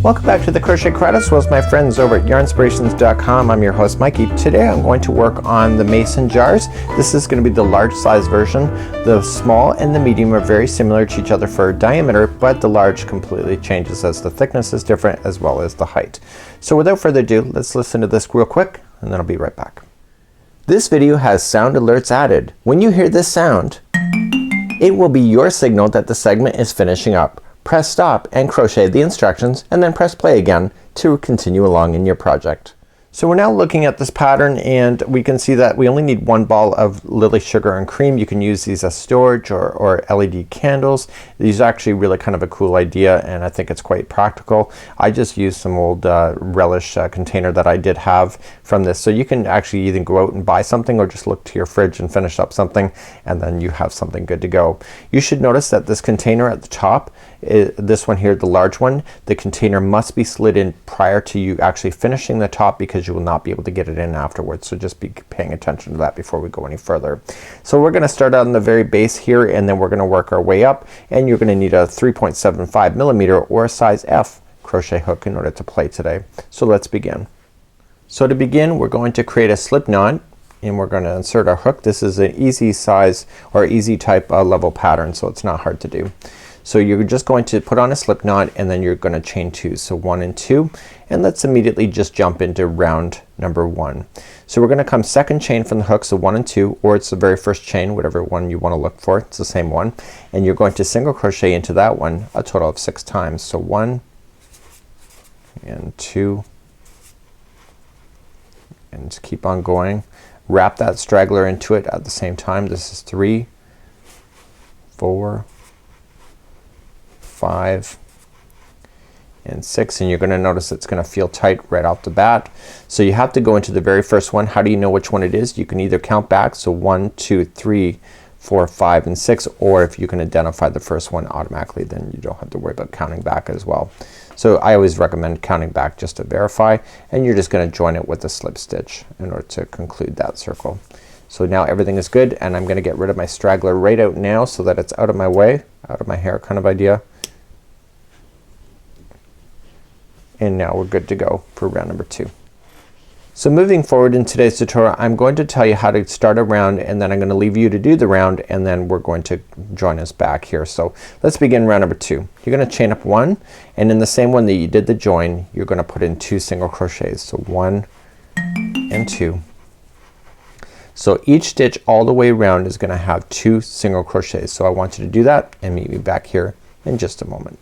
Welcome back to the Crochet Credits with my friends over at Yarnspirations.com. I'm your host Mikey. Today I'm going to work on the mason jars. This is going to be the large size version. The small and the medium are very similar to each other for diameter, but the large completely changes as the thickness is different as well as the height. So without further ado, let's listen to this real quick and then I'll be right back. This video has sound alerts added. When you hear this sound, it will be your signal that the segment is finishing up. Press stop and crochet the instructions and then press play again to continue along in your project. So we're now looking at this pattern and we can see that we only need one ball of lily sugar and cream. You can use these as storage or LED candles. These are actually really kind of a cool idea and I think it's quite practical. I just used some old relish container that I did have from this. So you can actually either go out and buy something or just look to your fridge and finish up something and then you have something good to go. You should notice that this container at the top, this one here, the large one, the container must be slid in prior to you actually finishing the top because you will not be able to get it in afterwards. So just be paying attention to that before we go any further. So we're gonna start out on the very base here and then we're gonna work our way up, and you're gonna need a 3.75 millimeter or a size F crochet hook in order to play today. So let's begin. So to begin we're going to create a slip knot and we're going to insert our hook. This is an easy size or easy type level pattern, so it's not hard to do. So you're just going to put on a slip knot and then you're going to chain 2. So 1 and 2, and let's immediately just jump into round number 1. So we're going to come second chain from the hook, so 1 and 2, or it's the very first chain, whatever one you want to look for, it's the same one, and you're going to single crochet into that one a total of 6 times. So 1 and 2 and just keep on going. Wrap that straggler into it at the same time. This is 3, 4, 5 and 6, and you're gonna notice it's gonna feel tight right off the bat. So you have to go into the very first one. How do you know which one it is? You can either count back, so 1, 2, 3, 4, 5 and 6, or if you can identify the first one automatically, then you don't have to worry about counting back as well. So I always recommend counting back just to verify, and you're just gonna join it with a slip stitch in order to conclude that circle. So now everything is good, and I'm gonna get rid of my straggler right out now so that it's out of my way, out of my hair kind of idea. And now we're good to go for round number 2. So moving forward in today's tutorial, I'm going to tell you how to start a round, and then I'm going to leave you to do the round, and then we're going to join us back here. So let's begin round number 2. You're going to chain up 1, and in the same one that you did the join, you're going to put in 2 single crochets. So 1 and 2. So each stitch all the way around is going to have 2 single crochets. So I want you to do that and meet me back here in just a moment.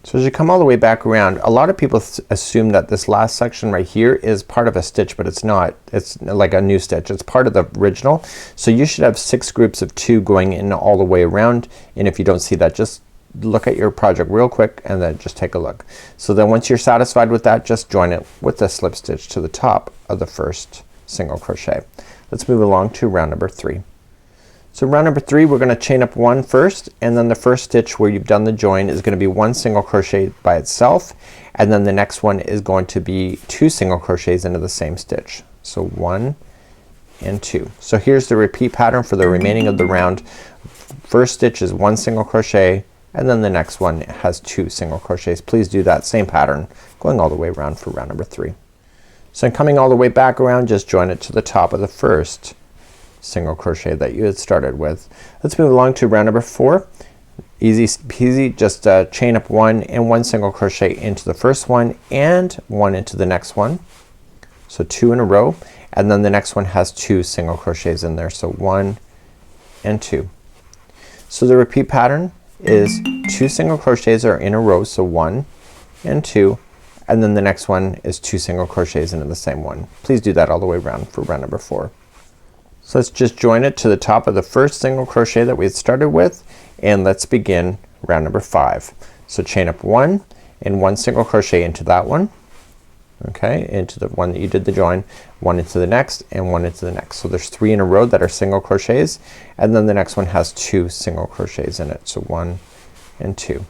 So as you come all the way back around, a lot of people assume that this last section right here is part of a stitch, but it's not. It's like a new stitch. It's part of the original. So you should have 6 groups of 2 going in all the way around, and if you don't see that, just look at your project real quick and then just take a look. So then once you're satisfied with that, just join it with a slip stitch to the top of the first single crochet. Let's move along to round number 3. So round number 3, we're gonna chain up 1 first, and then the first stitch where you've done the join is gonna be 1 single crochet by itself, and then the next one is going to be 2 single crochets into the same stitch. So 1 and 2. So here's the repeat pattern for the remaining of the round. First stitch is 1 single crochet, and then the next one has 2 single crochets. Please do that same pattern going all the way around for round number 3. So coming all the way back around, just join it to the top of the first single crochet that you had started with. Let's move along to round number 4. Easy peasy, just chain up 1 and 1 single crochet into the first one and 1 into the next one. So 2 in a row, and then the next one has 2 single crochets in there. So 1 and 2. So the repeat pattern is 2 single crochets are in a row, so 1 and 2, and then the next one is 2 single crochets into the same one. Please do that all the way around for round number 4. So let's just join it to the top of the first single crochet that we had started with, and let's begin round number 5. So chain up 1 and 1 single crochet into that one, okay, into the one that you did the join, 1 into the next and 1 into the next. So there's 3 in a row that are single crochets, and then the next one has 2 single crochets in it. So 1 and 2.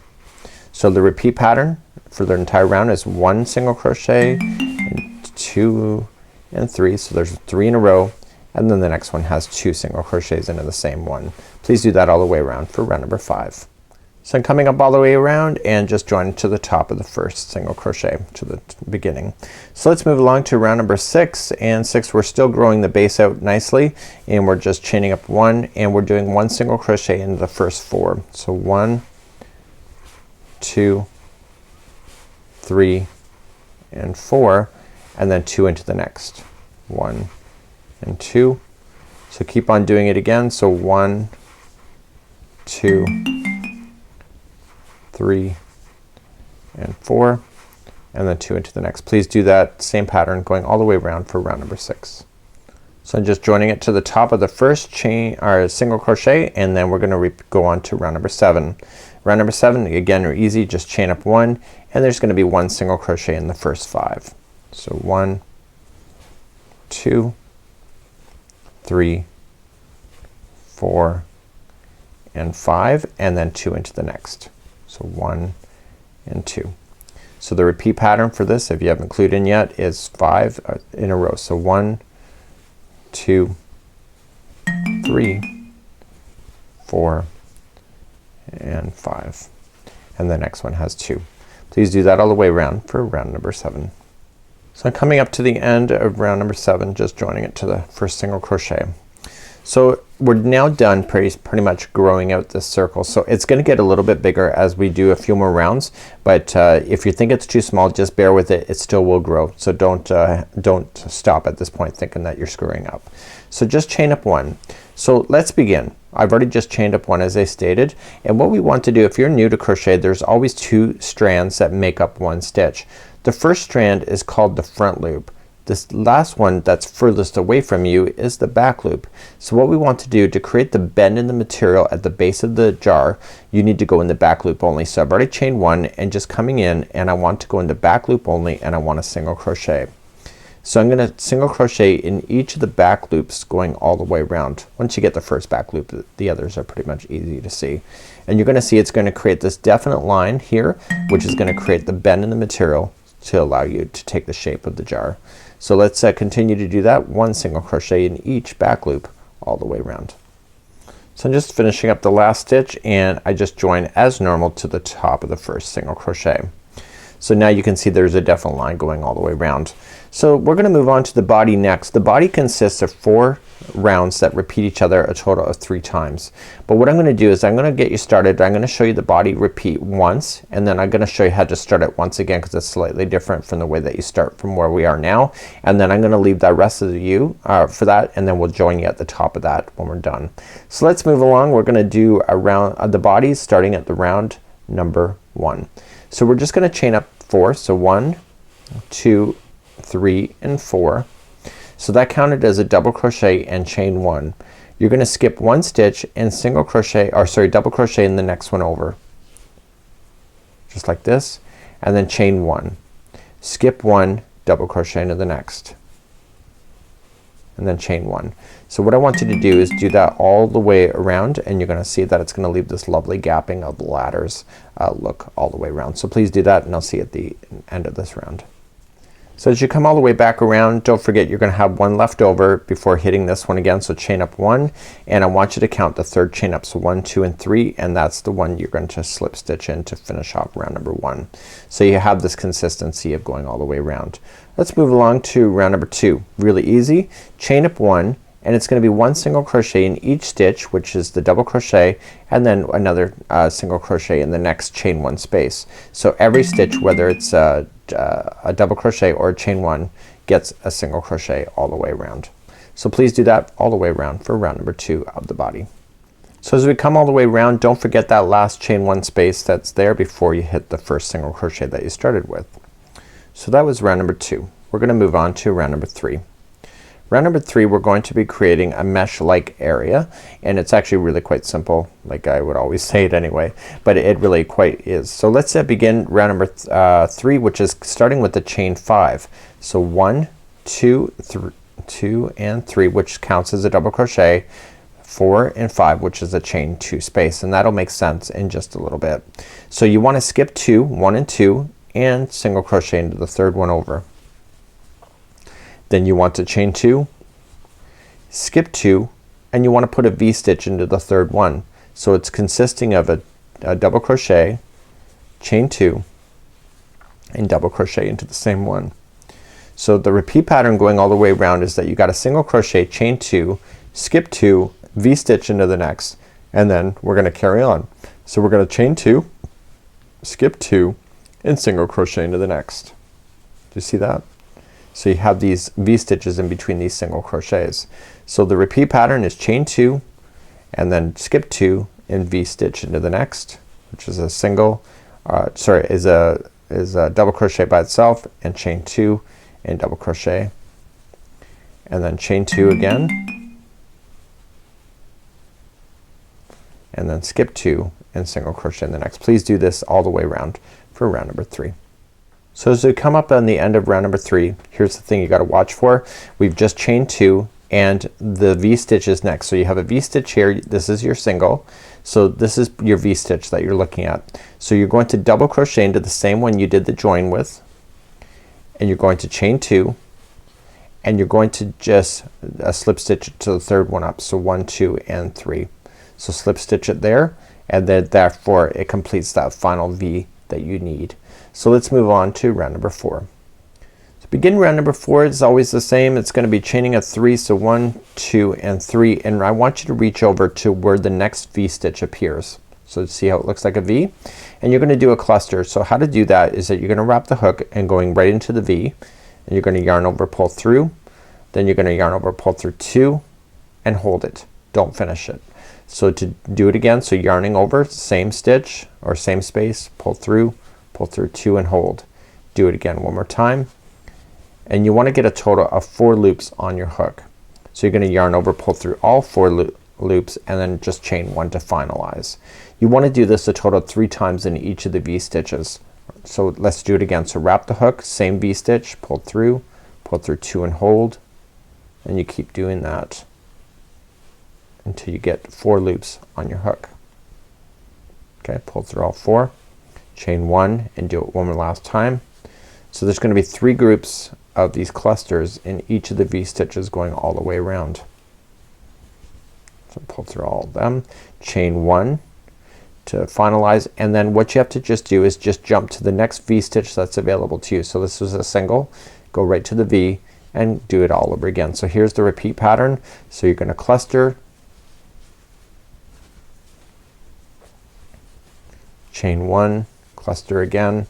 So the repeat pattern for the entire round is 1 single crochet and 2 and 3. So there's 3 in a row, and then the next one has 2 single crochets into the same one. Please do that all the way around for round number 5. So I'm coming up all the way around and just joining to the top of the first single crochet to the beginning. So let's move along to round number 6, and 6 we're still growing the base out nicely, and we're just chaining up 1 and we're doing 1 single crochet into the first 4. So 1, 2, 3 and 4, and then 2 into the next. 1 and 2. So keep on doing it again. So 1, 2, 3 and 4, and then 2 into the next. Please do that same pattern going all the way around for round number 6. So I'm just joining it to the top of the first chain or single crochet, and then we're gonna go on to round number 7. Round number 7 again are easy, just chain up 1 and there's gonna be 1 single crochet in the first 5. So 1, 2, 3, 4 and 5, and then 2 into the next. So 1 and 2. So the repeat pattern for this, if you haven't clued in yet, is 5 in a row. So 1, 2, 3, 4 and 5, and the next one has 2. Please do that all the way around for round number 7. So I'm coming up to the end of round number 7, just joining it to the first single crochet. So we're now done pretty much growing out this circle. So it's gonna get a little bit bigger as we do a few more rounds, but if you think it's too small, just bear with it. It still will grow. So don't stop at this point thinking that you're screwing up. So just chain up 1. So let's begin. I've already just chained up 1 as I stated, and what we want to do, if you're new to crochet, there's always 2 strands that make up 1 stitch. The first strand is called the front loop. This last one that's furthest away from you is the back loop. So what we want to do to create the bend in the material at the base of the jar, you need to go in the back loop only. So I've already chained 1 and just coming in, and I want to go into back loop only, and I want a single crochet. So I'm gonna single crochet in each of the back loops going all the way around. Once you get the first back loop, the others are pretty much easy to see. And you're gonna see it's gonna create this definite line here, which is gonna create the bend in the material to allow you to take the shape of the jar. So let's continue to do that. 1 single crochet in each back loop all the way around. So I'm just finishing up the last stitch, and I just join as normal to the top of the first single crochet. So now you can see there's a definite line going all the way around. So we're gonna move on to the body next. The body consists of 4 rounds that repeat each other a total of 3 times. But what I'm gonna do is I'm gonna get you started. I'm gonna show you the body repeat once, and then I'm gonna show you how to start it once again, because it's slightly different from the way that you start from where we are now. And then I'm gonna leave the rest of you for that, and then we'll join you at the top of that when we're done. So let's move along. We're gonna do a round of the bodies starting at the round number 1. So we're just gonna chain up 4. So 1, 2, 3 and 4. So that counted as a double crochet and chain 1. You're gonna skip 1 stitch and single crochet, or sorry, double crochet in the next one over. Just like this, and then chain 1. Skip 1, double crochet into the next, and then chain 1. So what I want you to do is do that all the way around, and you're gonna see that it's gonna leave this lovely gapping of ladders look all the way around. So please do that, and I'll see you at the end of this round. So as you come all the way back around, don't forget you're gonna have 1 left over before hitting this one again. So chain up 1, and I want you to count the 3rd chain up. So 1, 2 and 3, and that's the one you're going to slip stitch in to finish off round number 1. So you have this consistency of going all the way around. Let's move along to round number 2. Really easy. Chain up 1, and it's gonna be 1 single crochet in each stitch, which is the double crochet, and then another single crochet in the next chain 1 space. So every stitch, whether it's a double crochet or chain 1, gets a single crochet all the way around. So please do that all the way around for round number 2 of the body. So as we come all the way around, don't forget that last chain 1 space that's there before you hit the first single crochet that you started with. So that was round number 2. We're gonna move on to round number 3. Round number 3, we're going to be creating a mesh like area, and it's actually really quite simple, like I would always say it anyway, but it really quite is. So let's begin round number 3, which is starting with the chain 5. So 1, 2, 2 and 3, which counts as a double crochet, 4 and 5, which is a chain 2 space, and that'll make sense in just a little bit. So you want to skip 2, 1 and 2, and single crochet into the 3rd one over. Then you want to chain 2, skip 2, and you want to put a V-stitch into the 3rd one. So it's consisting of double crochet, chain 2, and double crochet into the same one. So the repeat pattern going all the way around is that you got a single crochet, chain 2, skip 2, V-stitch into the next, and then we're gonna carry on. So we're gonna chain 2, skip 2, and single crochet into the next. Do you see that? So you have these V-stitches in between these single crochets. So the repeat pattern is chain 2 and then skip 2 and V-stitch into the next, which is a single is a double crochet by itself, and chain 2 and double crochet, and then chain 2 again, and then skip 2 and single crochet in the next. Please do this all the way around for round number 3. So as we come up on the end of round number 3, here's the thing you gotta watch for. We've just chained 2 and the V-stitch is next. So you have a V-stitch here, this is your single. So this is your V-stitch that you're looking at. So you're going to double crochet into the same one you did the join with, and you're going to chain 2, and you're going to just slip stitch to the third one up. So 1, 2, and 3. So slip stitch it there, and then therefore it completes that final V that you need. So let's move on to round number 4. So begin round number 4 is always the same. It's gonna be chaining a 3. So 1, 2, and 3, and I want you to reach over to where the next V-stitch appears. So see how it looks like a V, and you're gonna do a cluster. So how to do that is that you're gonna wrap the hook and going right into the V, and you're gonna yarn over, pull through, then you're gonna yarn over, pull through 2, and hold it. Don't finish it. So to do it again, so yarning over, same stitch or same space, pull through 2, and hold. Do it again one more time, and you want to get a total of 4 loops on your hook. So you're gonna yarn over, pull through all 4 loops, and then just chain 1 to finalize. You want to do this a total of 3 times in each of the V-stitches. So let's do it again. So wrap the hook, same V-stitch, pull through 2, and hold, and you keep doing that until you get 4 loops on your hook. Okay, pull through all 4, chain 1, and do it one more last time. So there's gonna be 3 groups of these clusters in each of the V-stitches going all the way around. So pull through all of them, chain 1 to finalize, and then what you have to just do is just jump to the next V-stitch that's available to you. So this was a single, go right to the V and do it all over again. So here's the repeat pattern. So you're gonna cluster, chain 1, cluster again,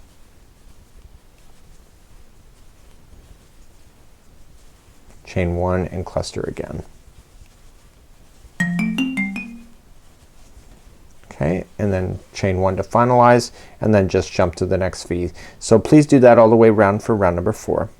chain 1, and cluster again. Okay, and then chain 1 to finalize, and then just jump to the next V. So please do that all the way around for round number 4.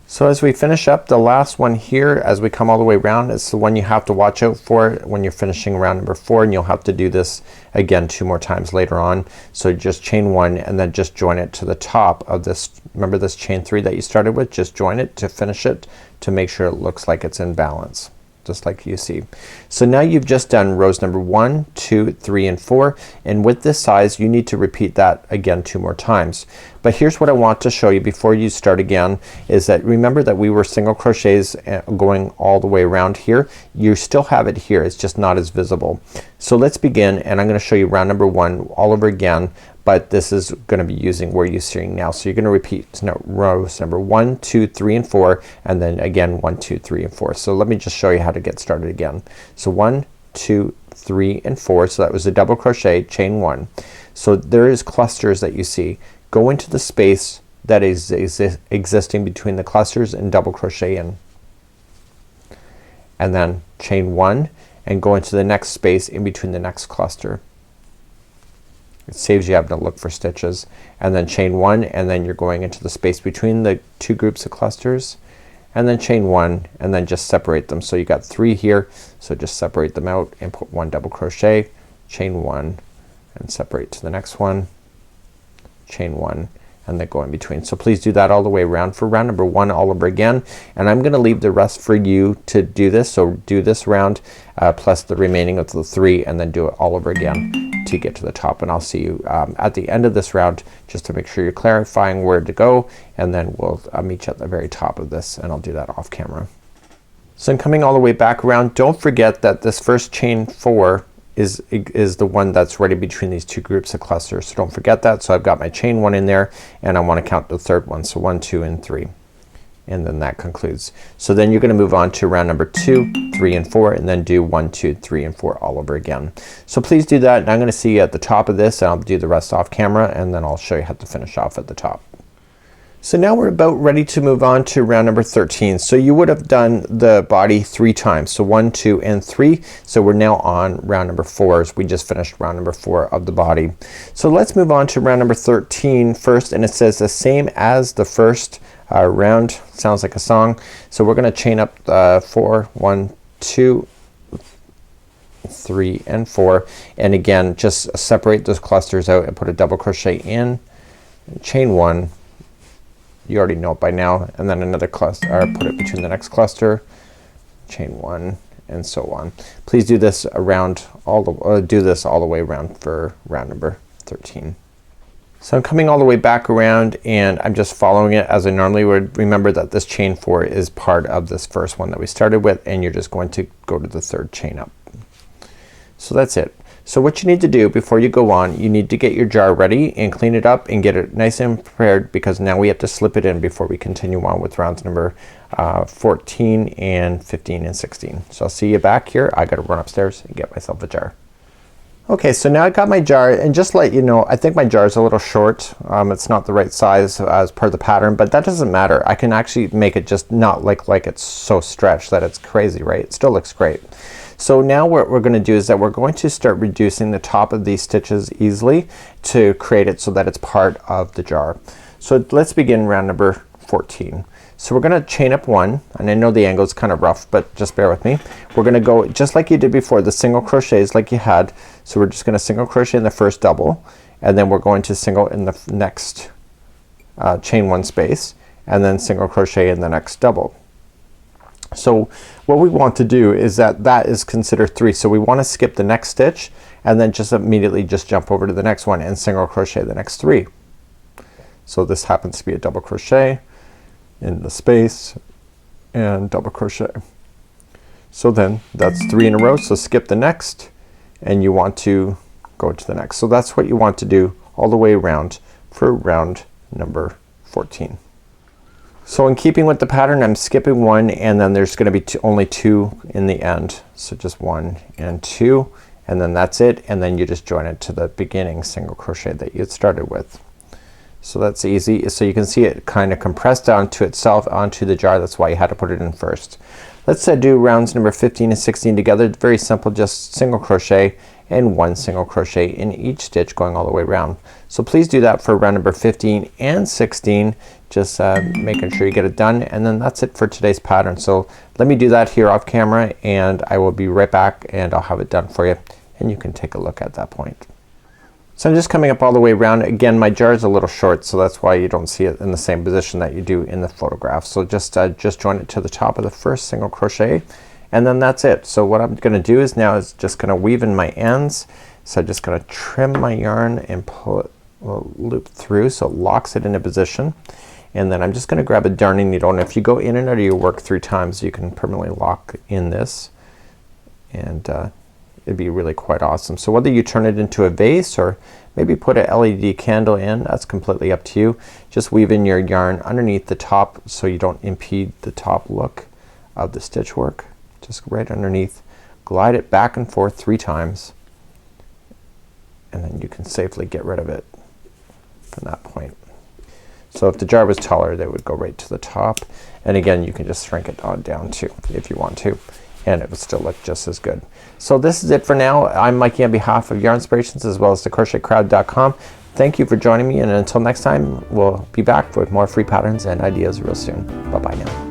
So as we finish up the last one here, as we come all the way around, it's the one you have to watch out for when you're finishing round number 4, and you'll have to do this again 2 more times later on. So just chain 1 and then just join it to the top of this. Remember this chain 3 that you started with? Just join it to finish it to make sure it looks like it's in balance, just like you see. So now you've just done rows number 1, 2, 3, and 4, and with this size you need to repeat that again 2 more times. But here's what I want to show you before you start again, is that remember that we were single crochets going all the way around here. You still have it here, it's just not as visible. So let's begin, and I'm gonna show you round number 1 all over again, but this is gonna be using where you're seeing now. So you're gonna repeat rows number 1, 2, 3, and 4, and then again 1, 2, 3, and 4. So let me just show you how to get started again. So 1, 2, 3, and 4. So that was a double crochet, chain 1. So there is clusters that you see. Go into the space that is existing between the clusters and double crochet in, and then chain 1 and go into the next space in between the next cluster. It saves you having to look for stitches, and then chain 1, and then you're going into the space between the 2 groups of clusters, and then chain 1, and then just separate them. So you got 3 here, so just separate them out and put 1 double crochet, chain 1, and separate to the next one, chain 1, and then go in between. So please do that all the way around for round number 1 all over again, and I'm gonna leave the rest for you to do this. So do this round plus the remaining of the 3, and then do it all over again to get to the top, and I'll see you at the end of this round just to make sure you're clarifying where to go, and then we'll meet you at the very top of this, and I'll do that off camera. So I'm coming all the way back around. Don't forget that this first chain 4 is the one that's right in between these two groups of clusters. So don't forget that. So I've got my chain 1 in there and I want to count the third one. So 1, 2 and 3. And then that concludes. So then you're gonna move on to round number 2, 3 and 4 and then do 1, 2, 3 and 4 all over again. So please do that and I'm gonna see you at the top of this and I'll do the rest off camera and then I'll show you how to finish off at the top. So now we're about ready to move on to round number 13. So you would have done the body 3 times. So 1, 2 and 3. So we're now on round number 4 as we just finished round number 4 of the body. So let's move on to round number 13 first, and it says the same as the first round. Sounds like a song. So we're gonna chain up 4, 1, 2, 3 and 4, and again just separate those clusters out and put a double crochet in, chain 1, you already know it by now, and then another cluster, or put it between the next cluster, chain 1 and so on. Please do this around all the do this all the way around for round number 13. So I'm coming all the way back around and I'm just following it as I normally would. Remember that this chain 4 is part of this first one that we started with, and you're just going to go to the third chain up. So that's it. So what you need to do before you go on, you need to get your jar ready and clean it up and get it nice and prepared, because now we have to slip it in before we continue on with rounds number 14 and 15 and 16. So I'll see you back here. I gotta run upstairs and get myself a jar. Okay, so now I got my jar, and just let you know, I think my jar is a little short. It's not the right size as per the pattern, but that doesn't matter. I can actually make it just not look like it's so stretched that it's crazy, right? It still looks great. So now what we're gonna do is that we're going to start reducing the top of these stitches easily to create it so that it's part of the jar. So let's begin round number 14. So we're gonna chain up 1, and I know the angle is kind of rough, but just bear with me. We're gonna go just like you did before, the single crochets like you had. So we're just gonna single crochet in the first double, and then we're going to single in the next chain 1 space, and then single crochet in the next double. So what we want to do is that is considered 3. So we want to skip the next stitch and then just immediately just jump over to the next one and single crochet the next 3. So this happens to be a double crochet in the space and double crochet. So then that's 3 in a row. So skip the next and you want to go to the next. So that's what you want to do all the way around for round number 14. So in keeping with the pattern, I'm skipping 1 and then there's gonna be only 2 in the end. So just 1 and 2 and then that's it, and then you just join it to the beginning single crochet that you had started with. So that's easy. So you can see it kind of compressed down to itself onto the jar. That's why you had to put it in first. Let's do rounds number 15 and 16 together. Very simple, just single crochet and 1 single crochet in each stitch going all the way around. So please do that for round number 15 and 16, just making sure you get it done, and then that's it for today's pattern. So let me do that here off camera and I will be right back and I'll have it done for you and you can take a look at that point. So I'm just coming up all the way around. Again, my jar is a little short, so that's why you don't see it in the same position that you do in the photograph. So just join it to the top of the first single crochet and then that's it. So what I'm gonna do is now is just gonna weave in my ends. So I'm just gonna trim my yarn and pull it a loop through so it locks it in a position, and then I'm just gonna grab a darning needle, and if you go in and out of your work 3 times you can permanently lock in this, and it'd be really quite awesome. So whether you turn it into a vase or maybe put a LED candle in, that's completely up to you. Just weave in your yarn underneath the top so you don't impede the top look of the stitch work. Just right underneath, glide it back and forth 3 times, and then you can safely get rid of it from that point. So if the jar was taller, that would go right to the top, and again you can just shrink it down too if you want to, and it would still look just as good. So this is it for now. I'm Mikey on behalf of Yarnspirations as well as thecrochetcrowd.com. Thank you for joining me, and until next time we'll be back with more free patterns and ideas real soon. Bye bye now.